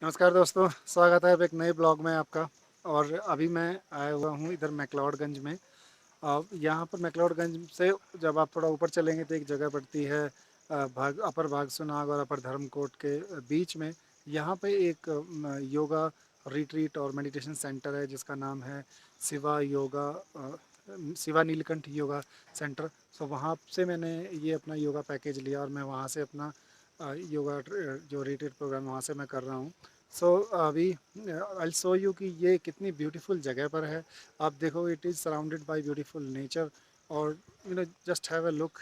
नमस्कार दोस्तों, स्वागत है अब एक नए ब्लॉग में आपका। और अभी मैं आया हुआ हूँ इधर मैक्लोडगंज में। यहाँ पर मैक्लोडगंज से जब आप थोड़ा ऊपर चलेंगे तो एक जगह पड़ती है अपर भागसुनाग और अपर धर्मकोट के बीच में। यहाँ पे एक योगा रिट्रीट और मेडिटेशन सेंटर है जिसका नाम है शिवा योगा शिवा नीलकंठ योगा सेंटर। सो वहाँ से मैंने ये अपना योगा पैकेज लिया और मैं वहाँ से अपना योगा जो रिट्रीट प्रोग्राम वहाँ से मैं कर रहा हूँ। सो अभी आई शो यू कि ये कितनी ब्यूटीफुल जगह पर है। आप देखो, it is surrounded by beautiful nature. और just have a look.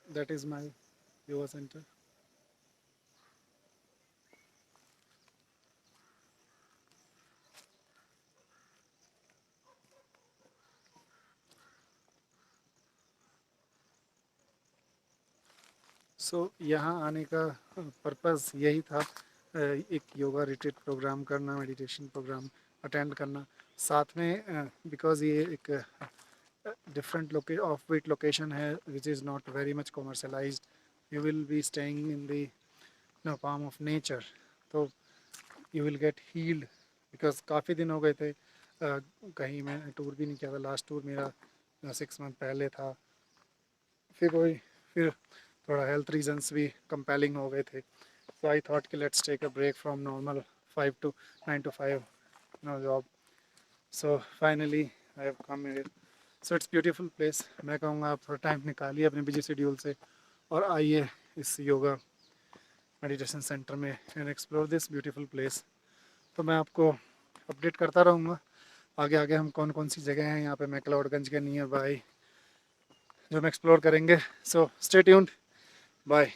That is my yoga centre. सो यहाँ आने का पर्पस यही था, एक योगा रिट्रीट प्रोग्राम करना, मेडिटेशन प्रोग्राम अटेंड करना साथ में, बिकॉज़ ये एक डिफरेंट ऑफ बीट लोकेशन है which is not very much commercialised. You will be staying in the palm of nature. तो you will get healed because काफ़ी दिन हो गए थे कहीं मैं टूर भी नहीं किया था। लास्ट टूर मेरा 6 मंथ पहले था। फिर थोड़ा हेल्थ रीजंस भी कंपेलिंग हो गए थे। सो आई थॉट कि let's take a break from normal 9 to 5 job. So finally I have come here. So it's beautiful place. मैं कहूँगा आप थोड़ा टाइम निकालिए अपने बिजी शेड्यूल से और आइए इस योगा मेडिटेशन सेंटर में and explore this beautiful place. तो मैं आपको अपडेट करता रहूँगा आगे आगे हम कौन कौन सी जगह हैं यहाँ पे मैक्लोडगंज के नियर बाय जो हम एक्सप्लोर करेंगे। So stay tuned. बाय।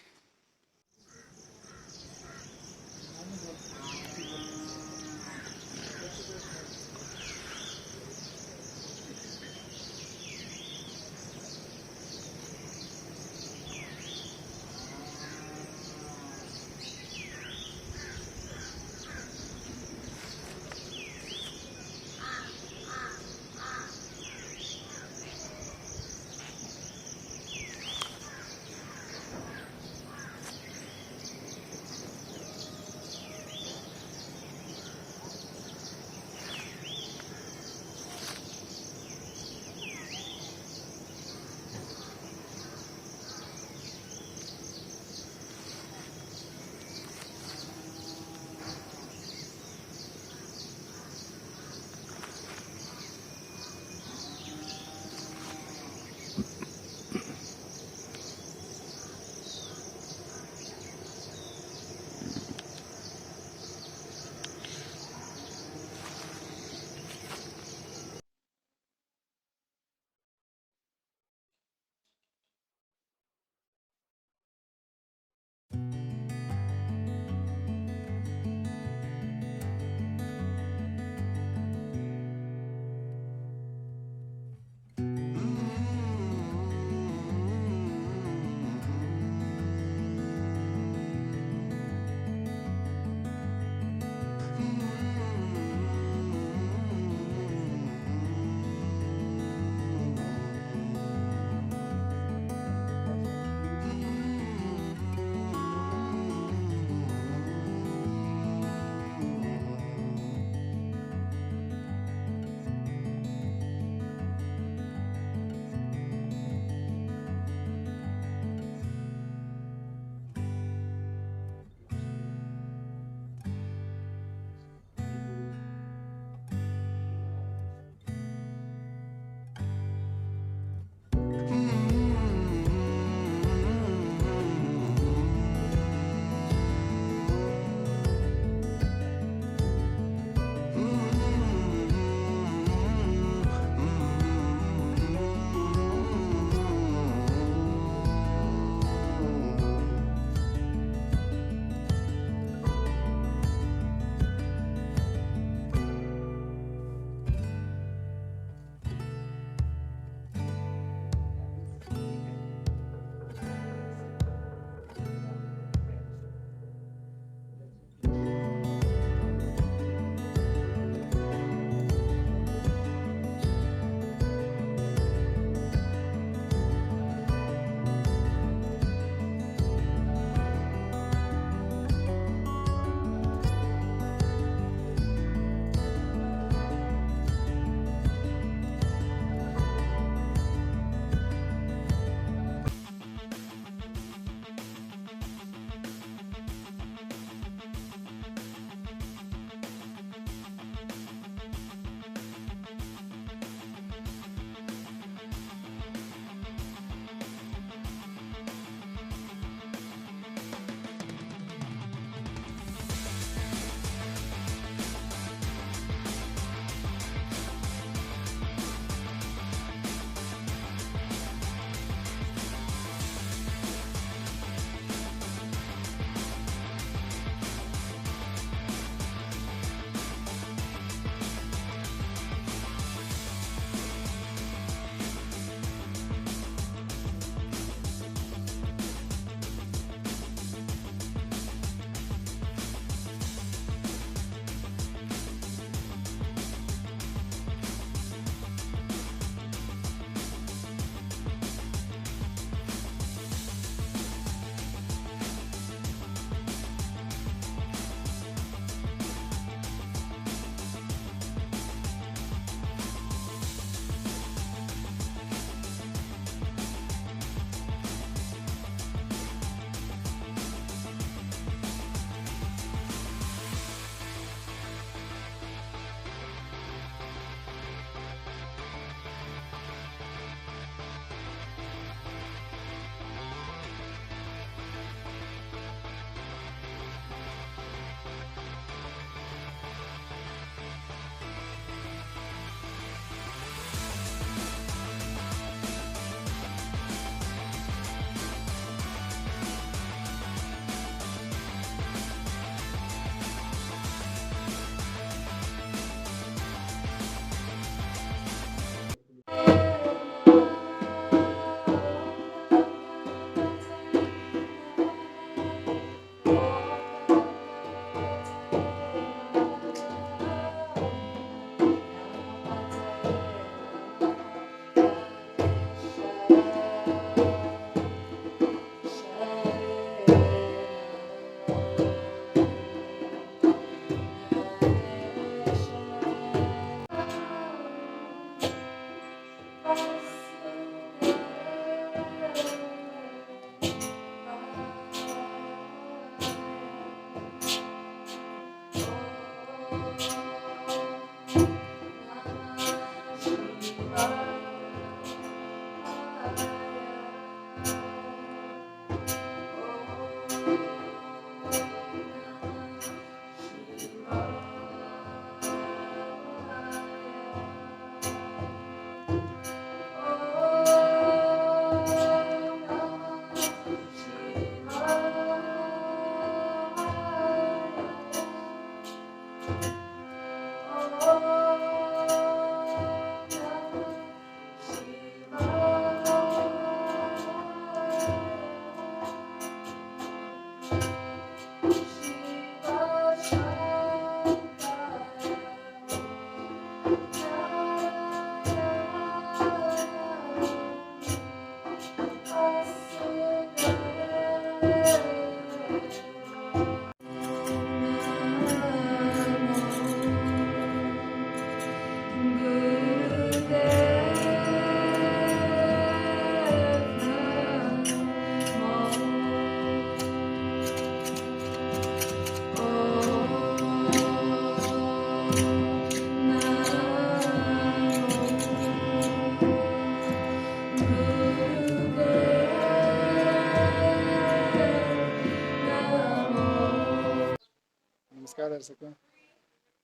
नमस्कार दर्शकों,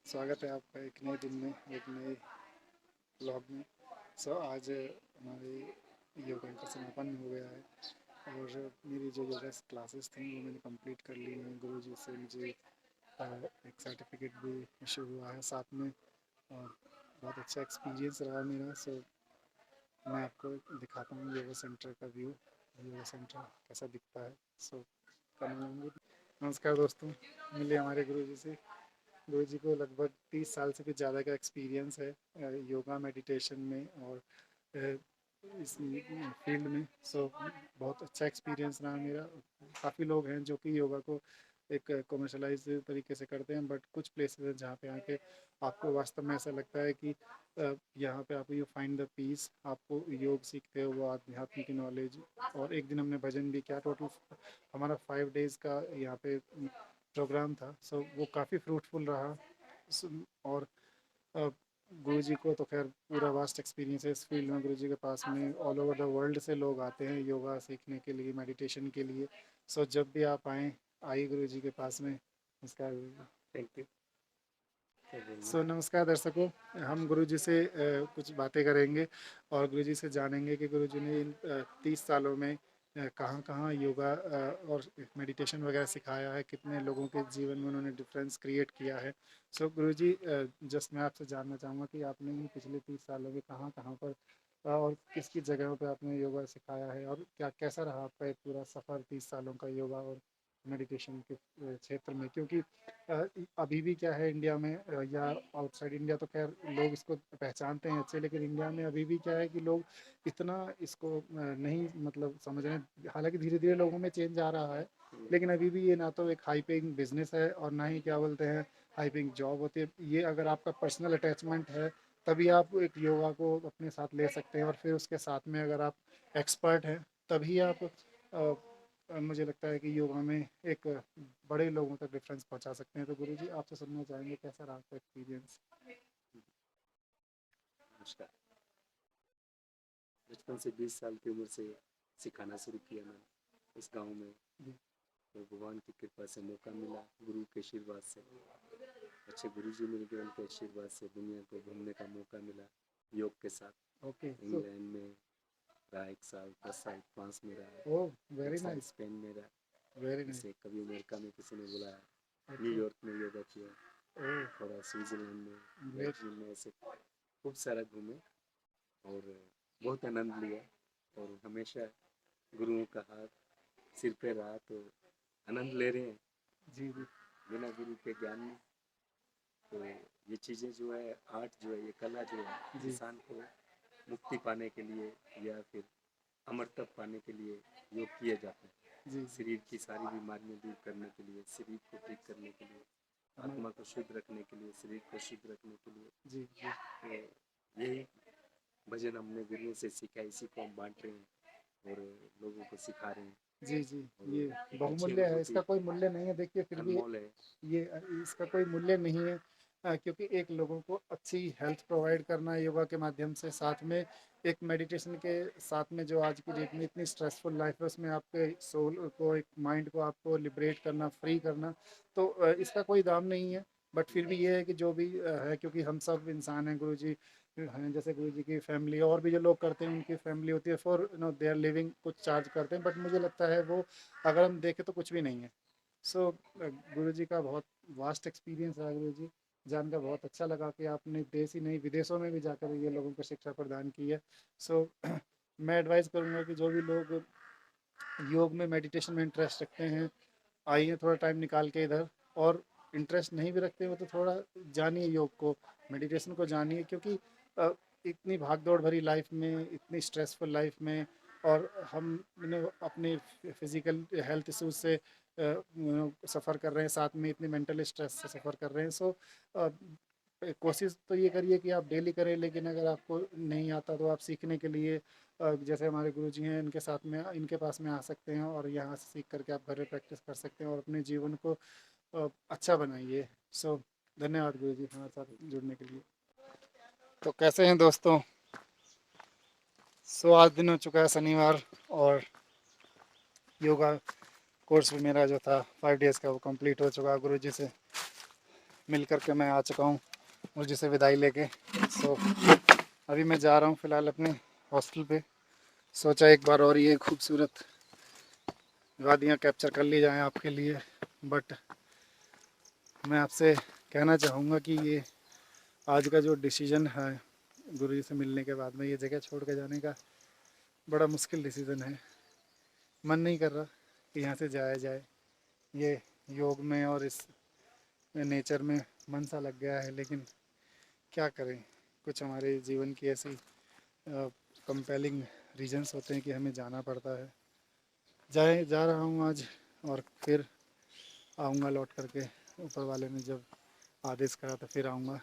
स्वागत है आपका एक नए दिन में, एक नए ब्लॉग में। आज हमारे योगा का समापन हो गया है और मेरी जो योगा क्लासेस थी वो मैंने कंप्लीट कर ली हैं। गुरुजी से मुझे एक सर्टिफिकेट भी इशू हुआ है साथ में, और बहुत अच्छा एक्सपीरियंस रहा मेरा। मैं आपको दिखाता हूँ योगा सेंटर का व्यू, योगा सेंटर कैसा दिखता है। नमस्कार दोस्तों, मिले हमारे गुरुजी से। गुरुजी को लगभग 30 साल से भी ज़्यादा का एक्सपीरियंस है योगा मेडिटेशन में और इस फील्ड में। बहुत अच्छा एक्सपीरियंस रहा मेरा। काफ़ी लोग हैं जो कि योगा को एक कमर्शलाइज तरीके से करते हैं, बट कुछ प्लेसेस हैं जहाँ पे आके आपको वास्तव में ऐसा लगता है कि यहाँ पे आप यू फाइंड द पीस। आपको योग सीखते हो, वो आध्यात्म की नॉलेज। और एक दिन हमने भजन भी किया। टोटल हमारा 5 डेज़ का यहाँ पे प्रोग्राम था। वो काफ़ी फ्रूटफुल रहा। और गुरु जी को तो खैर पूरा वास्ट एक्सपीरियंस है इस फील्ड में। गुरु जी के पास में ऑल ओवर द वर्ल्ड से लोग आते हैं योगा सीखने के लिए, मेडिटेशन के लिए। जब भी आप आइए गुरु जी के पास में। नमस्कार। Thank you. नमस्कार दर्शकों, हम गुरुजी से कुछ बातें करेंगे और गुरुजी से जानेंगे कि गुरुजी ने इन 30 सालों में कहाँ कहाँ योगा और मेडिटेशन वगैरह सिखाया है, कितने लोगों के जीवन में उन्होंने डिफरेंस क्रिएट किया है। गुरुजी, जस्ट मैं आपसे जानना चाहूँगा कि आपने इन पिछले 30 सालों में कहाँ कहाँ पर और किस किस जगहों पे आपने योगा सिखाया है, और क्या कैसा रहा आपका एक पूरा सफ़र 30 सालों का योगा और मेडिटेशन के क्षेत्र में। क्योंकि अभी भी क्या है इंडिया में या आउटसाइड इंडिया तो खैर लोग इसको पहचानते हैं अच्छे, लेकिन इंडिया में अभी भी क्या है कि लोग इतना इसको नहीं मतलब समझ रहे हैं। हालांकि धीरे धीरे लोगों में चेंज आ रहा है, लेकिन अभी भी ये ना तो एक हाई पेइंग बिजनेस है और ना ही क्या बोलते हैं हाई पेइंग जॉब होती है। ये अगर आपका पर्सनल अटैचमेंट है तभी आप एक योगा को अपने साथ ले सकते हैं, और फिर उसके साथ में अगर आप एक्सपर्ट हैं तभी आप मुझे लगता है कि योगा में एक बड़े लोगों तक डिफरेंस पहुंचा सकते हैं। तो गुरुजी, आपसे सुनना चाहेंगे कैसा रहा आपका एक्सपीरियंस। नमस्कार। बचपन से 20 साल की उम्र से सिखाना शुरू किया मैंने इस गांव में। तो भगवान की कृपा से मौका मिला, गुरु के आशीर्वाद से, अच्छे गुरु जी मिल गए, उनके आशीर्वाद से दुनिया को घूमने का मौका मिला योग के साथ। इंग्लैंड में रहा 1 साल, 10 साल फ्रांस में रहा, वेरी 1 साल नाइस, स्पेन में रहा, वेरी नाइस। जैसे कभी अमेरिका में किसी ने बुलाया, न्यूयॉर्क में योगा किया, थोड़ा स्विट्जरलैंड में, बेल्जियम में, ऐसे खूब सारा घूमे और बहुत आनंद लिया। और हमेशा गुरुओं का हाथ सिर पे रहा तो आनंद ले रहे हैं जी जी। बिना गुरु के ज्ञान में। तो ये चीज़ें जो है, आर्ट जो है, ये कला जो है, इंसान को मुक्ति पाने के लिए या फिर अमरता पाने के लिए योग किए जाते हैं। शरीर की सारी बीमारियां दूर करने के लिए, शरीर को ठीक करने के लिए, आत्मा को शुद्ध रखने के लिए, शरीर को शुद्ध रखने के लिए। जी जी। तो यही भजन हमने गुरुओं से सीखा, इसी को हम बांट रहे हैं और लोगों को सिखा रहे हैं। जी जी, ये बहुमूल्य है, इसका कोई मूल्य नहीं है। देखिए फिर भी ये इसका कोई मूल्य नहीं है, क्योंकि एक लोगों को अच्छी हेल्थ प्रोवाइड करना योगा के माध्यम से, साथ में एक मेडिटेशन के साथ में जो आज की डेट में इतनी स्ट्रेसफुल लाइफ है उसमें आपके सोल को, एक माइंड को आपको लिबरेट करना, फ्री करना, तो इसका कोई दाम नहीं है। बट फिर भी ये है कि जो भी है, क्योंकि हम सब इंसान हैं, गुरुजी हैं, जैसे गुरु जी की फैमिली और भी जो लोग करते हैं उनकी फैमिली होती है, फॉर दे आर लिविंग, कुछ चार्ज करते हैं, बट मुझे लगता है वो अगर हम देखें तो कुछ भी नहीं है। गुरु जी का बहुत वास्ट एक्सपीरियंस रहा। गुरु जी जानकर बहुत अच्छा लगा कि आपने देश ही नहीं विदेशों में भी जाकर ये लोगों को शिक्षा प्रदान की है। मैं एडवाइस करूँगा कि जो भी लोग योग में, मेडिटेशन में इंटरेस्ट रखते हैं, आइए थोड़ा टाइम निकाल के इधर। और इंटरेस्ट नहीं भी रखते हो तो थोड़ा जानिए योग को, मेडिटेशन को जानिए, क्योंकि इतनी भागदौड़ भरी लाइफ में, इतनी स्ट्रेसफुल लाइफ में, और हम अपने फिज़िकल हेल्थ इशूज से सफ़र कर रहे हैं, साथ में इतनी मेंटल स्ट्रेस से सफ़र कर रहे हैं। कोशिश तो ये करिए कि आप डेली करें, लेकिन अगर आपको नहीं आता तो आप सीखने के लिए जैसे हमारे गुरुजी हैं, इनके साथ में, इनके पास में आ सकते हैं और यहाँ से सीख करके आप घर में प्रैक्टिस कर सकते हैं और अपने जीवन को अच्छा बनाइए। धन्यवाद गुरुजी हमारे साथ जुड़ने के लिए। तो कैसे हैं दोस्तों? आज दिन हो चुका है शनिवार, और योगा कोर्स भी मेरा जो था 5 डेज़ का वो कंप्लीट हो चुका गुरुजी से। मिल कर के मैं आ चुका हूँ मुझे से विदाई लेके। सो अभी मैं जा रहा हूँ फ़िलहाल अपने हॉस्टल पे। सोचा एक बार और ये खूबसूरत वादियाँ कैप्चर कर ली जाएँ आपके लिए। बट मैं आपसे कहना चाहूँगा कि ये आज का जो डिसीज़न है गुरु जी से मिलने के बाद में ये जगह छोड़ के जाने का बड़ा मुश्किल डिसीज़न है। मन नहीं कर रहा कि यहाँ से जाया जाए। ये योग में और इस नेचर में मन सा लग गया है, लेकिन क्या करें, कुछ हमारे जीवन की ऐसी कंपेलिंग रीजंस होते हैं कि हमें जाना पड़ता है। जा रहा हूँ आज और फिर आऊँगा लौट करके। ऊपर वाले ने जब आदेश करा तो फिर आऊँगा।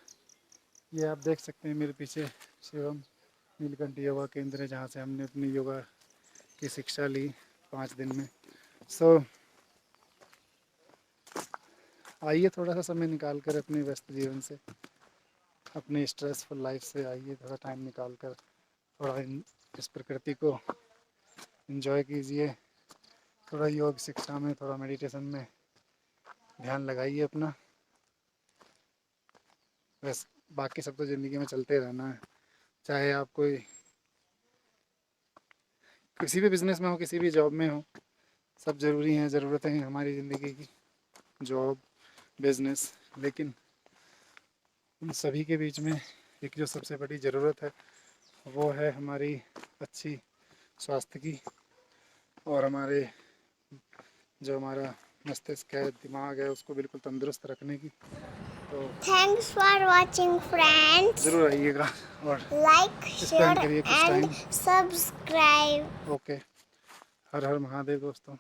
ये आप देख सकते हैं मेरे पीछे शिवम नीलकंठ योगा केंद्र है, जहाँ से हमने अपनी योगा की शिक्षा ली 5 दिन में। सो आइए थोड़ा सा समय निकाल कर अपने व्यस्त जीवन से, अपनी स्ट्रेसफुल लाइफ से आइए थोड़ा टाइम निकाल कर थोड़ा इस प्रकृति को एंजॉय कीजिए। थोड़ा योग शिक्षा में, थोड़ा मेडिटेशन में ध्यान लगाइए अपना। बस बाकी सब तो ज़िंदगी में चलते रहना है, चाहे आप कोई किसी भी बिज़नेस में हो, किसी भी जॉब में हो, सब ज़रूरी हैं, ज़रूरतें हैं हमारी ज़िंदगी की, जॉब, बिज़नेस। लेकिन उन सभी के बीच में एक जो सबसे बड़ी ज़रूरत है वो है हमारी अच्छी स्वास्थ्य की, और हमारे जो हमारा मस्तिष्क है, दिमाग है, उसको बिल्कुल तंदुरुस्त रखने की। तो थैंक्स फॉर वॉचिंग फ्रेंड्स। ज़रूर आइएगा और लाइक स्पेंड शेयर करिए कुछ एंड टाइम। सब्सक्राइब। ओके, हर हर महादेव दोस्तों।